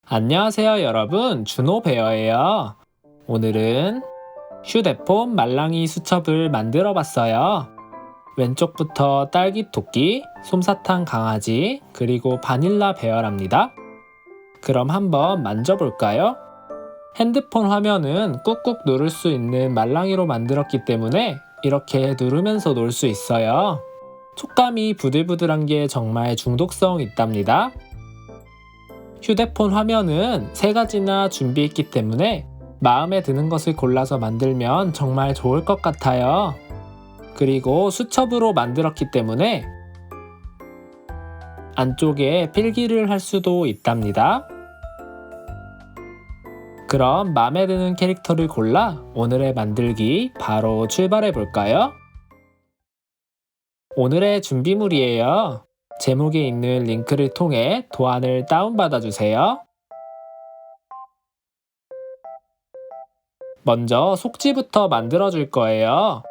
안녕하세요, 여러분. 준호 베어예요. 오늘은 휴대폰 말랑이 수첩을 만들어 봤어요. 왼쪽부터 딸기 토끼, 솜사탕 강아지, 그리고 바닐라 베어랍니다. 그럼 한번 만져볼까요? 핸드폰 화면은 꾹꾹 누를 수 있는 말랑이로 만들었기 때문에 이렇게 누르면서 놀 수 있어요. 촉감이 부들부들한 게 정말 중독성 있답니다. 휴대폰 화면은 3가지나 준비했기 때문에 마음에 드는 것을 골라서 만들면 정말 좋을 것 같아요. 그리고 수첩으로 만들었기 때문에 안쪽에 필기를 할 수도 있답니다. 그럼 마음에 드는 캐릭터를 골라 오늘의 만들기 바로 출발해 볼까요? 오늘의 준비물이에요. 제목에 있는 링크를 통해 도안을 다운받아 주세요. 먼저 속지부터 만들어 줄 거예요.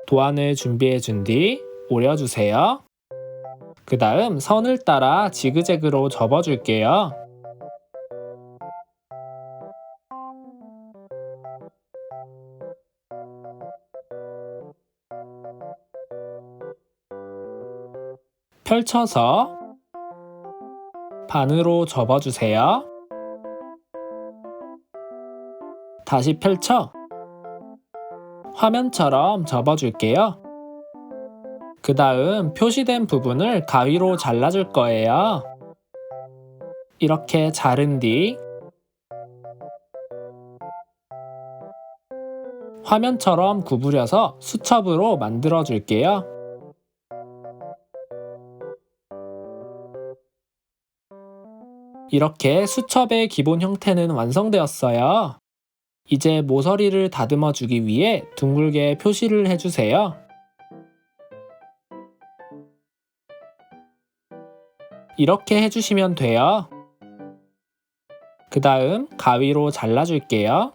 도안을 준비해 준 뒤 오려주세요. 그 다음 선을 따라 지그재그로 접어 줄게요. 펼쳐서 반으로 접어 주세요. 다시 펼쳐 화면처럼 접어 줄게요. 그 다음 표시된 부분을 가위로 잘라줄 거예요. 이렇게 자른 뒤 화면처럼 구부려서 수첩으로 만들어 줄게요. 이렇게 수첩의 기본 형태는 완성되었어요. 이제 모서리를 다듬어 주기 위해 둥글게 표시를 해주세요. 이렇게 해주시면 돼요. 그 다음 가위로 잘라줄게요.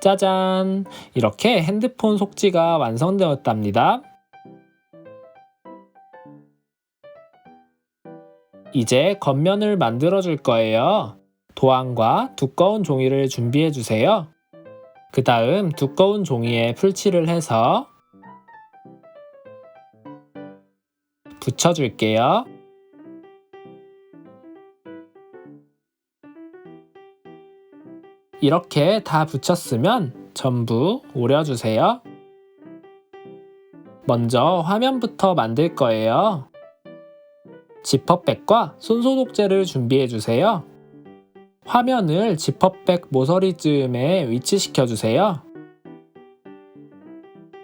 짜잔! 이렇게 핸드폰 속지가 완성되었답니다. 이제 겉면을 만들어 줄 거예요. 도안과 두꺼운 종이를 준비해 주세요. 그 다음 두꺼운 종이에 풀칠을 해서 붙여줄게요. 이렇게 다 붙였으면 전부 오려주세요. 먼저 화면부터 만들 거예요. 지퍼백과 손소독제를 준비해주세요. 화면을 지퍼백 모서리쯤에 위치시켜주세요.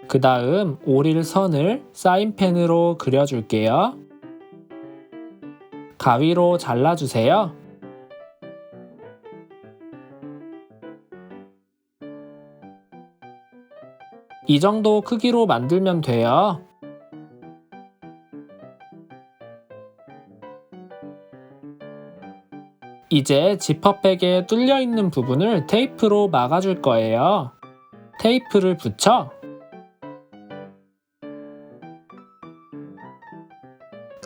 그 다음 오릴 선을 사인펜으로 그려줄게요. 가위로 잘라주세요. 이 정도 크기로 만들면 돼요. 이제 지퍼백에 뚫려 있는 부분을 테이프로 막아줄 거예요. 테이프를 붙여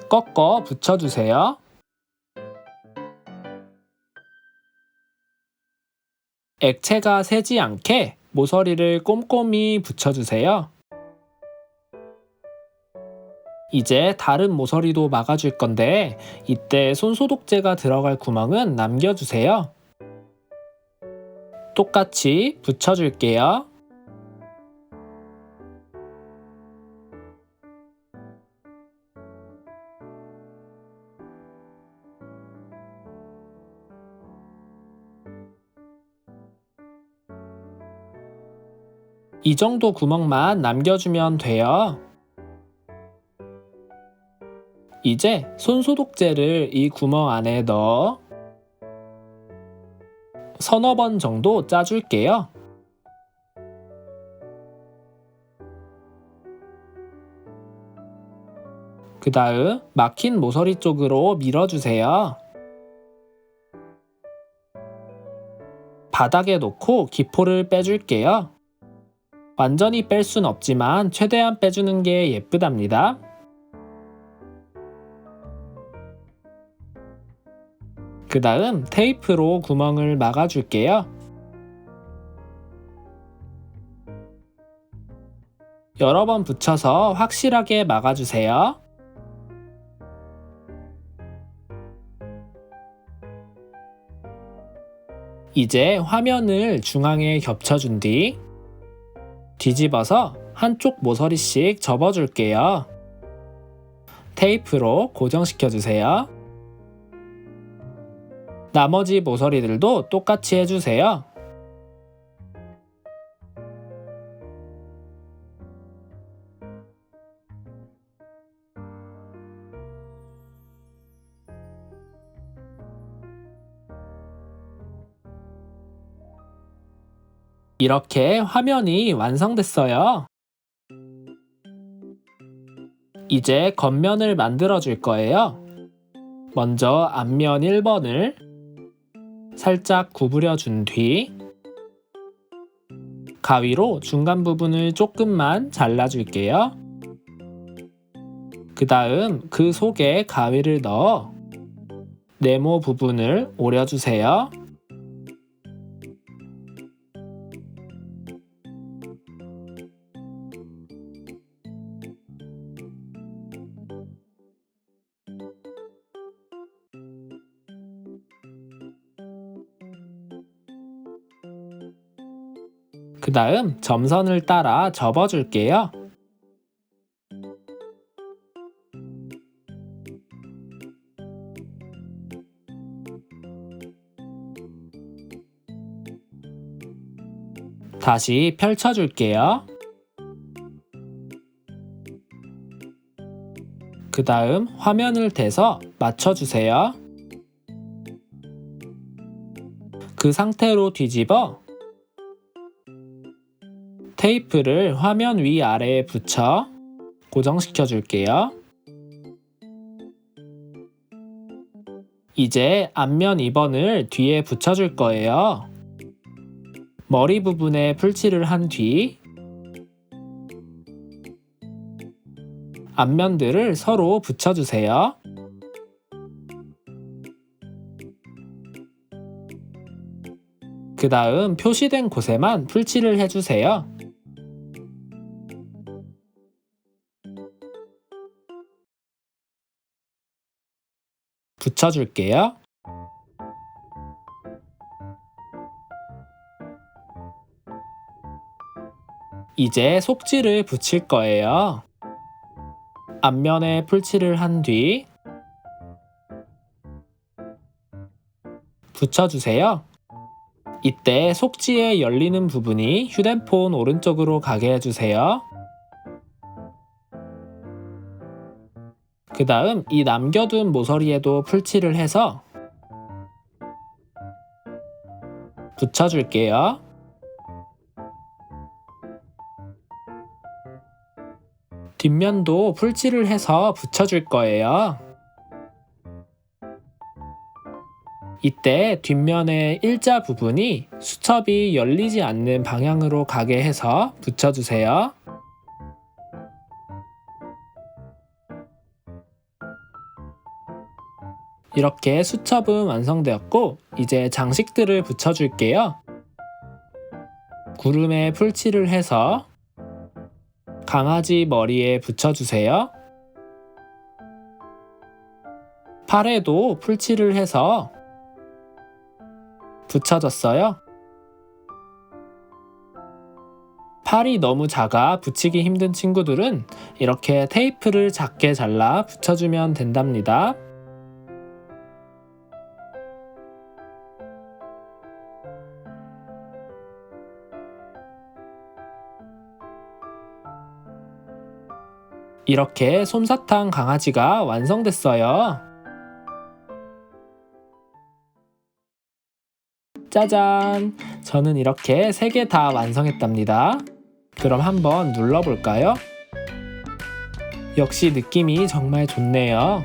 꺾어 붙여주세요. 액체가 새지 않게 모서리를 꼼꼼히 붙여주세요. 이제 다른 모서리도 막아줄 건데 이때 손소독제가 들어갈 구멍은 남겨주세요. 똑같이 붙여줄게요. 이 정도 구멍만 남겨주면 돼요. 이제 손소독제를 이 구멍 안에 넣어 서너 번 정도 짜줄게요. 그 다음 막힌 모서리 쪽으로 밀어주세요. 바닥에 놓고 기포를 빼줄게요. 완전히 뺄 순 없지만 최대한 빼주는 게 예쁘답니다. 그 다음 테이프로 구멍을 막아줄게요. 여러 번 붙여서 확실하게 막아주세요. 이제 화면을 중앙에 겹쳐준 뒤 뒤집어서 한쪽 모서리씩 접어줄게요. 테이프로 고정시켜주세요. 나머지 모서리들도 똑같이 해주세요. 이렇게 화면이 완성됐어요. 이제 겉면을 만들어 줄 거예요. 먼저 앞면 1번을 살짝 구부려 준 뒤 가위로 중간 부분을 조금만 잘라줄게요. 그 다음 그 속에 가위를 넣어 네모 부분을 오려주세요. 그 다음 점선을 따라 접어줄게요. 다시 펼쳐줄게요. 그 다음 화면을 대서 맞춰주세요. 그 상태로 뒤집어 테이프를 화면 위아래에 붙여 고정시켜 줄게요. 이제 앞면 2번을 뒤에 붙여줄 거예요. 머리 부분에 풀칠을 한 뒤 앞면들을 서로 붙여주세요. 그 다음 표시된 곳에만 풀칠을 해주세요. 붙여줄게요. 이제 속지를 붙일 거예요. 앞면에 풀칠을 한 뒤 붙여주세요. 이때 속지에 열리는 부분이 휴대폰 오른쪽으로 가게 해주세요. 그 다음 이 남겨둔 모서리에도 풀칠을 해서 붙여줄게요. 뒷면도 풀칠을 해서 붙여줄 거예요. 이때 뒷면의 일자 부분이 수첩이 열리지 않는 방향으로 가게 해서 붙여주세요. 이렇게 수첩은 완성되었고 이제 장식들을 붙여줄게요. 구름에 풀칠을 해서 강아지 머리에 붙여주세요. 팔에도 풀칠을 해서 붙여줬어요. 팔이 너무 작아 붙이기 힘든 친구들은 이렇게 테이프를 작게 잘라 붙여주면 된답니다. 이렇게 솜사탕 강아지가 완성됐어요. 짜잔! 저는 이렇게 3개 다 완성했답니다. 그럼 한번 눌러볼까요? 역시 느낌이 정말 좋네요.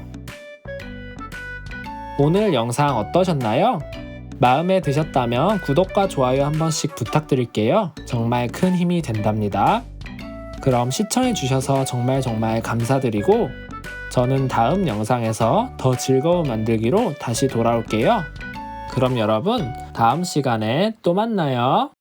오늘 영상 어떠셨나요? 마음에 드셨다면 구독과 좋아요 한 번씩 부탁드릴게요. 정말 큰 힘이 된답니다. 그럼 시청해주셔서 정말 감사드리고 저는 다음 영상에서 더 즐거운 만들기로 다시 돌아올게요. 그럼 여러분, 다음 시간에 또 만나요.